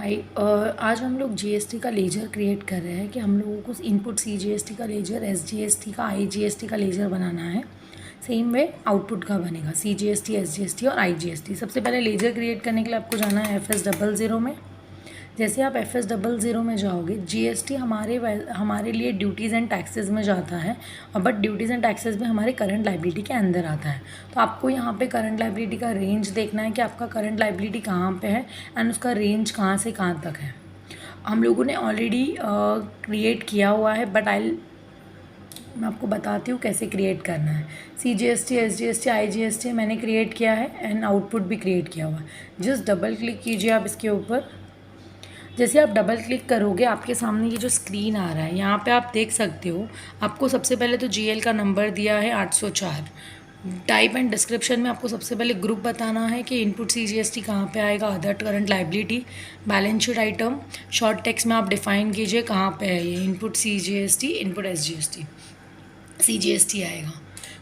हाय। आज हम लोग जीएसटी का लेजर क्रिएट कर रहे हैं कि हम लोगों को इनपुट सीजीएसटी का लेजर, एसजीएसटी का, आईजीएसटी का लेजर बनाना है। सेम वे आउटपुट का बनेगा सीजीएसटी, एसजीएसटी और आईजीएसटी। सबसे पहले लेजर क्रिएट करने के लिए आपको जाना है FS00 में। जैसे आप FS00 में जाओगे, जीएसटी हमारे लिए ड्यूटीज़ एंड टैक्सेस में जाता है, और बट ड्यूटीज़ एंड टैक्सेस में हमारे करंट लाइबिलिटी के अंदर आता है। तो आपको यहाँ पे करंट लाइबिलिटी का रेंज देखना है कि आपका करंट लाइबिलिटी कहाँ पे है एंड उसका रेंज कहाँ से कहाँ तक है। हम लोगों ने ऑलरेडी क्रिएट किया हुआ है, बट मैं आपको बताती हूँ कैसे क्रिएट करना है। सीजीएसटी, एसजीएसटी, आईजीएसटी मैंने क्रिएट किया है एंड आउटपुट भी क्रिएट किया हुआ है। जस्ट डबल क्लिक कीजिए आप इसके ऊपर। जैसे आप डबल क्लिक करोगे, आपके सामने ये जो स्क्रीन आ रहा है, यहाँ पे आप देख सकते हो आपको सबसे पहले तो जीएल का नंबर दिया है 804। टाइप एंड डिस्क्रिप्शन में आपको सबसे पहले ग्रुप बताना है कि इनपुट सीजीएसटी कहाँ पे आएगा, other current liability, balance sheet item. Short text में आप डिफाइन कीजिए कहाँ पे है ये input CGST, input SGST, CGST आएगा।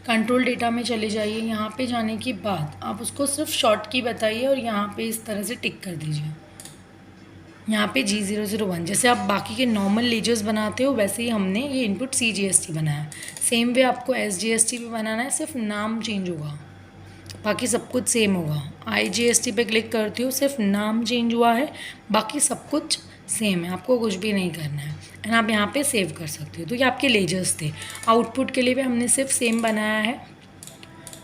कंट्रोल डेटा में चले जाइए। यहाँ पे जाने के बाद आप उसको सिर्फ शॉर्ट की बताइए और यहाँ पे इस तरह से टिक कर दीजिए। यहाँ पे G001 जैसे आप बाकी के नॉर्मल लेजर्स बनाते हो वैसे ही हमने ये इनपुट CGST बनाया। सेम वे आपको SGST भी बनाना है, सिर्फ नाम चेंज होगा, बाकी सब कुछ सेम होगा। IGST पे क्लिक करती हूँ, सिर्फ नाम चेंज हुआ है, बाकी सब कुछ सेम है, आपको कुछ भी नहीं करना है एंड आप यहाँ पे सेव कर सकते हो। तो ये आपके लेजर्स थे। आउटपुट के लिए भी हमने सिर्फ सेम बनाया है।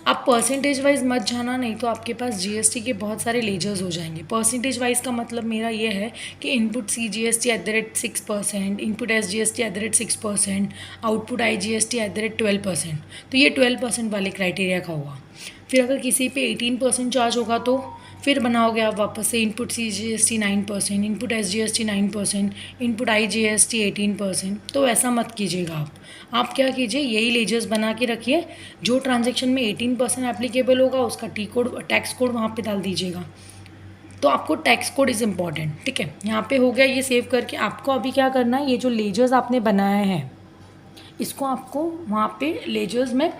आप परसेंटेज वाइज मत जाना, नहीं तो आपके पास जीएसटी के बहुत सारे लेजर्स हो जाएंगे। परसेंटेज वाइज का मतलब मेरा ये है कि input CGST @6%, input SGST @6%, output IGST @12%। तो ये 12% वाले क्राइटेरिया का हुआ। फिर अगर किसी पे 18% चार्ज होगा तो फिर बनाओगे आप वापस से input CGST 9%, input SGST 9%, input IGST 18%। तो ऐसा मत कीजिएगा आप क्या कीजिए, यही लेजर्स बना के रखिए। जो ट्रांजैक्शन में 18% एप्लीकेबल होगा उसका टैक्स कोड वहाँ पे डाल दीजिएगा। तो आपको टैक्स कोड इज़ इम्पॉर्टेंट, ठीक है। यहाँ पे हो गया ये सेव करके। आपको अभी क्या करना है, ये जो लेजर्स आपने बनाए हैं इसको आपको वहाँ पे लेजर्स में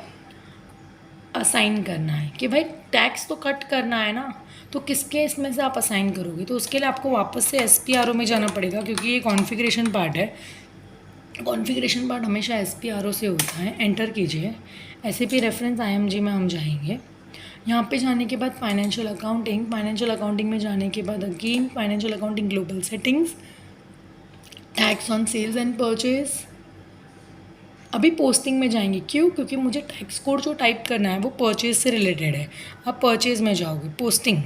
असाइन करना है कि भाई टैक्स तो कट करना है ना, तो किसके इसमें से आप असाइन करोगे। तो उसके लिए आपको वापस से SPRO में जाना पड़ेगा, क्योंकि ये कॉन्फ़िगरेशन पार्ट है। कॉन्फ़िगरेशन पार्ट हमेशा SPRO से होता है। एंटर कीजिए। SAP रेफरेंस IMG में हम जाएंगे। यहाँ पे जाने के बाद फाइनेंशियल अकाउंटिंग में जाने के बाद again financial accounting global settings, tax on sales and purchase. अभी पोस्टिंग में जाएंगे, क्यों? क्योंकि मुझे टैक्स कोड जो टाइप करना है वो परचेज से रिलेटेड है। आप परचेज में जाओगे, पोस्टिंग।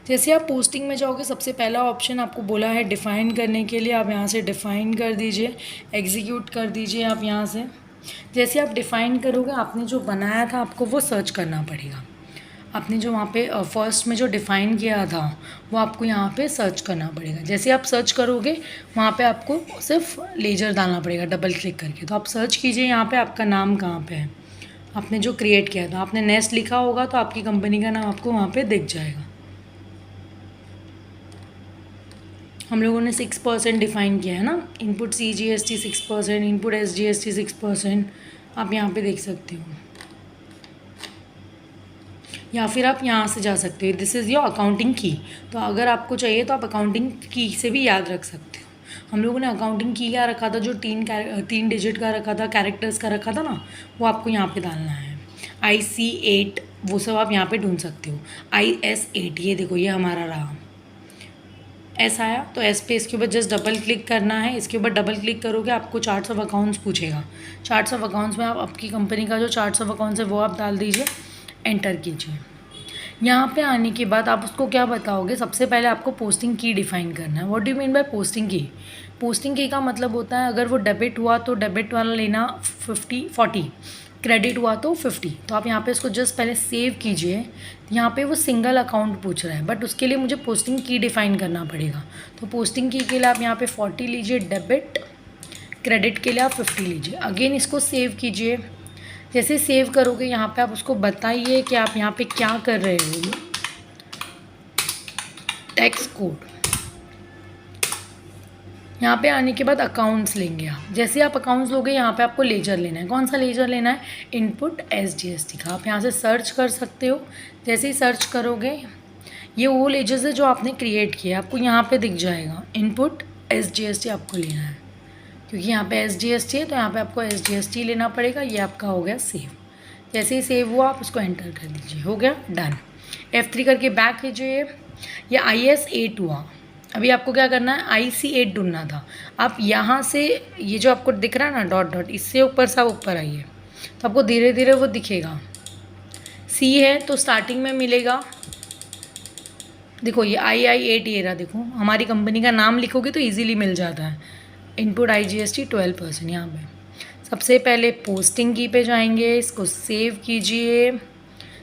जैसे आप पोस्टिंग में जाओगे, सबसे पहला ऑप्शन आपको बोला है डिफ़ाइन करने के लिए, आप यहाँ से डिफ़ाइन कर दीजिए, एग्जीक्यूट कर दीजिए आप यहाँ से। जैसे आप डिफ़ाइन करोगे, आपने जो बनाया था आपको वो सर्च करना पड़ेगा। आपने जो वहाँ पे फर्स्ट में जो डिफ़ाइन किया था वो आपको यहाँ पे सर्च करना पड़ेगा। जैसे आप सर्च करोगे वहाँ पे आपको सिर्फ लेजर डालना पड़ेगा डबल क्लिक करके। तो आप सर्च कीजिए यहाँ पे आपका नाम कहाँ पे है, आपने जो क्रिएट किया था। आपने नेस्ट लिखा होगा तो आपकी कंपनी का नाम आपको वहाँ पे दिख जाएगा। हम लोगों ने 6% डिफ़ाइन किया है ना, इनपुट CGST 6%, इनपुट SGST 6%, आप यहाँ पे देख सकते हो। या फिर आप यहाँ से जा सकते हो, दिस इज़ योर अकाउंटिंग की। तो अगर आपको चाहिए तो आप अकाउंटिंग की से भी याद रख सकते हो। हम लोगों ने अकाउंटिंग की क्या रखा था, जो 3 डिजिट का रखा था, कैरेक्टर्स का रखा था ना, वो आपको यहाँ पे डालना है। IC8 वो सब आप यहाँ पे ढूंढ सकते हो। IS8 ये देखो, ये हमारा रहा। S आया तो S पे इसके ऊपर जस्ट डबल क्लिक करना है। इसके ऊपर डबल क्लिक करोगे आपको चार्ट्स ऑफ अकाउंट्स पूछेगा। चार्ट्स ऑफ अकाउंट्स में आप आपकी कंपनी का जो चार्ट्स ऑफ अकाउंट्स है वो आप डाल दीजिए, एंटर कीजिए। यहाँ पे आने के बाद आप उसको क्या बताओगे, सबसे पहले आपको पोस्टिंग की डिफ़ाइन करना है। What do you mean by posting की? पोस्टिंग की का मतलब होता है अगर वो डेबिट हुआ तो डेबिट वाला लेना 40, क्रेडिट हुआ तो 50। तो आप यहाँ पे इसको जस्ट पहले सेव कीजिए। यहाँ पे वो सिंगल अकाउंट पूछ रहा है, बट उसके लिए मुझे पोस्टिंग की डिफ़ाइन करना पड़ेगा। तो पोस्टिंग की के लिए आप यहाँ पे 40 लीजिए डेबिट, क्रेडिट के लिए आप 50 लीजिए। अगेन इसको सेव कीजिए। जैसे सेव करोगे यहाँ पे आप उसको बताइए कि आप यहाँ पे क्या कर रहे हो। टैक्स कोड यहाँ पे आने के बाद अकाउंट्स लेंगे आप। जैसे आप अकाउंट्स लोगे यहाँ पे आपको लेजर लेना है। कौन सा लेजर लेना है? इनपुट SGST का। आप यहाँ से सर्च कर सकते हो। जैसे ही सर्च करोगे ये वो लेजर्स है जो आपने क्रिएट किया, आपको यहाँ पे दिख जाएगा इनपुट SGST आपको लेना है, क्योंकि यहाँ पे SGST है तो यहाँ पे आपको SGST लेना पड़ेगा। ये आपका हो गया सेव। जैसे ही सेव हुआ आप उसको एंटर कर दीजिए, हो गया डन। F3 करके बैक कीजिए। ये IS8 हुआ। अभी आपको क्या करना है, IC8 ढूंढना था। आप यहाँ से ये जो आपको दिख रहा है ना डॉट डॉट, इससे ऊपर सा ऊपर आइए तो आपको धीरे धीरे वो दिखेगा। C है तो स्टार्टिंग में मिलेगा, देखो ये II8 ये रहा, देखो हमारी कंपनी का नाम लिखोगे तो इजीली मिल जाता है। इनपुट IGST 12% यहाँ पे। सबसे पहले पोस्टिंग की पे जाएंगे, इसको सेव कीजिए।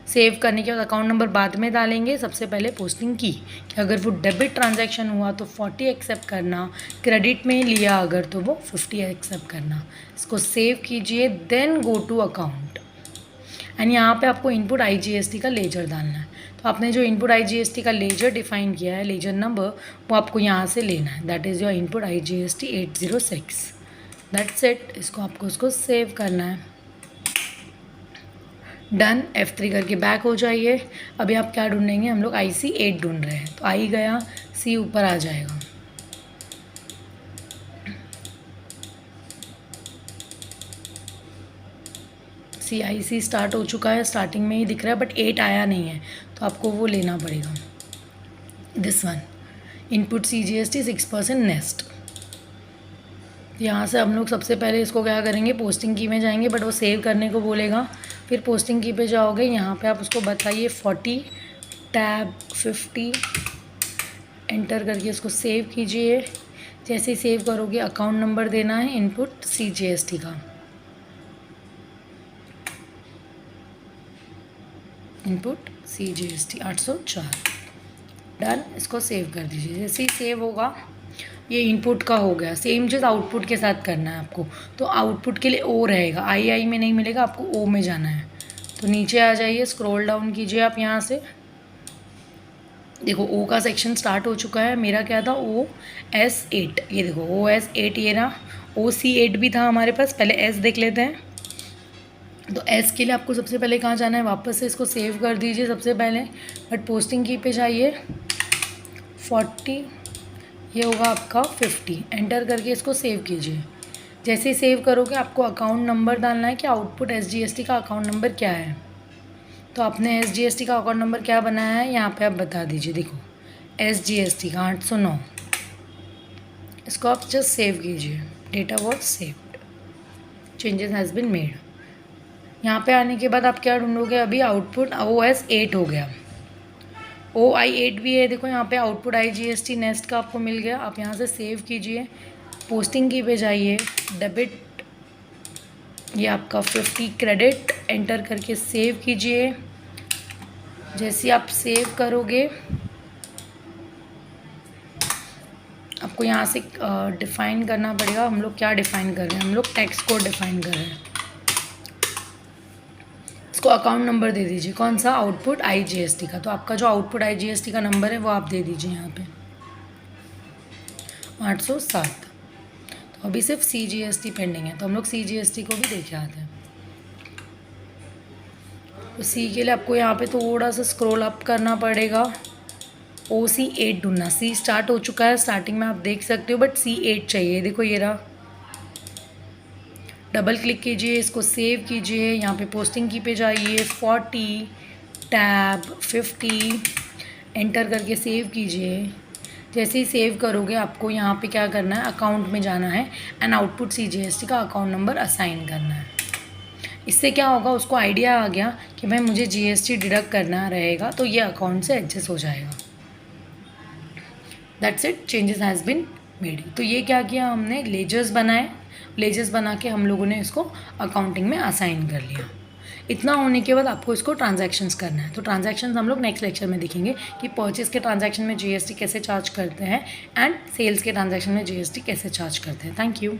सेव करने के बाद अकाउंट नंबर बाद में डालेंगे, सबसे पहले पोस्टिंग की कि अगर वो डेबिट ट्रांजैक्शन हुआ तो 40 एक्सेप्ट करना, क्रेडिट में लिया अगर तो वो 50 एक्सेप्ट करना। इसको सेव कीजिए, then go to account and यहाँ पे आपको इनपुट IGST का लेजर डालना है। तो आपने जो इनपुट IGST का लेजर डिफाइन किया है, लेजर नंबर, वो आपको यहाँ से लेना है। That is your input IGST 806। That's it. इसको आपको उसको सेव करना है। डन। F3 करके बैक हो जाइए। अभी आप क्या ढूंढेंगे, हम लोग IC8 ढूंढ रहे हैं, तो I गया, C ऊपर आ जाएगा। CIC स्टार्ट हो चुका है, स्टार्टिंग में ही दिख रहा है, बट 8 आया नहीं है तो आपको वो लेना पड़ेगा, this one. Input CGST 6% nest. यहाँ से हम लोग सबसे पहले इसको क्या करेंगे, पोस्टिंग की में जाएंगे, बट वो सेव करने को बोलेगा। फिर पोस्टिंग की पे जाओगे, यहाँ पे आप उसको बताइए 40 टैब 50, एंटर करके इसको सेव कीजिए। जैसे ही सेव करोगे अकाउंट नंबर देना है इनपुट CGST का, इनपुट CGST 804। डन। इसको सेव कर दीजिए। जैसे ही सेव होगा ये इनपुट का हो गया। सेम चीज़ आउटपुट के साथ करना है आपको। तो आउटपुट के लिए O रहेगा, II में नहीं मिलेगा, आपको O में जाना है। तो नीचे आ जाइए, स्क्रॉल डाउन कीजिए आप यहाँ से। देखो O का सेक्शन स्टार्ट हो चुका है। मेरा क्या था, OS8, ये देखो OS8 ये रहा। OC8 भी था हमारे पास। पहले S देख लेते हैं। तो S के लिए आपको सबसे पहले कहाँ जाना है, वापस से इसको सेव कर दीजिए सबसे पहले, बट पोस्टिंग की पे जाइए 40, ये होगा आपका 50, एंटर करके इसको सेव कीजिए। जैसे ही सेव करोगे आपको अकाउंट नंबर डालना है कि आउटपुट SGST का अकाउंट नंबर क्या है। तो आपने SGST का अकाउंट नंबर क्या बनाया है यहाँ पे आप बता दीजिए। देखो SGST का 809, इसको आप जस्ट सेव कीजिए। Data was saved, changes has been made. यहाँ पे आने के बाद आप क्या ढूंढोगे, अभी आउटपुट OS8 हो गया, OI8 भी है। देखो यहाँ पे आउटपुट IGST नेस्ट का आपको मिल गया। आप यहाँ से सेव कीजिए, पोस्टिंग की पे जाइए, डेबिट ये आपका 50, क्रेडिट एंटर करके सेव कीजिए। जैसे आप सेव करोगे आपको यहाँ से डिफ़ाइन करना पड़ेगा। हम लोग क्या डिफ़ाइन कर रहे हैं, हम लोग टेक्स्ट कोड डिफ़ाइन कर रहे हैं। इसको अकाउंट नंबर दे दीजिए, कौन सा, आउटपुट IGST का। तो आपका जो आउटपुट IGST का नंबर है वो आप दे दीजिए यहाँ पे 807। तो अभी सिर्फ CGST पेंडिंग है, तो हम लोग CGST को भी देखे आते हैं। तो C के लिए आपको यहाँ पे थोड़ा सा स्क्रॉल अप करना पड़ेगा, OC8 ढूंढना। C स्टार्ट हो चुका है, स्टार्टिंग में आप देख सकते हो, बट C8 चाहिए। देखो ये रहा, डबल क्लिक कीजिए, इसको सेव कीजिए। यहाँ पे पोस्टिंग की पे जाइए, 40 टैब 50, एंटर करके सेव कीजिए। जैसे ही सेव करोगे आपको यहाँ पे क्या करना है, अकाउंट में जाना है एंड आउटपुट CGST का अकाउंट नंबर असाइन करना है। इससे क्या होगा, उसको आइडिया आ गया कि भाई मुझे GST डिडक्ट करना रहेगा, तो ये अकाउंट से एडजस्ट हो जाएगा। That's it, changes has been made. तो ये क्या किया हमने, लेजर्स बनाए। लेजर्स बना के हम लोगों ने इसको अकाउंटिंग में असाइन कर लिया। इतना होने के बाद आपको इसको ट्रांजैक्शंस करना है। तो ट्रांजैक्शंस हम लोग नेक्स्ट लेक्चर में देखेंगे कि परचेस के ट्रांजैक्शन में GST कैसे चार्ज करते हैं एंड सेल्स के ट्रांजैक्शन में GST कैसे चार्ज करते हैं। Thank you.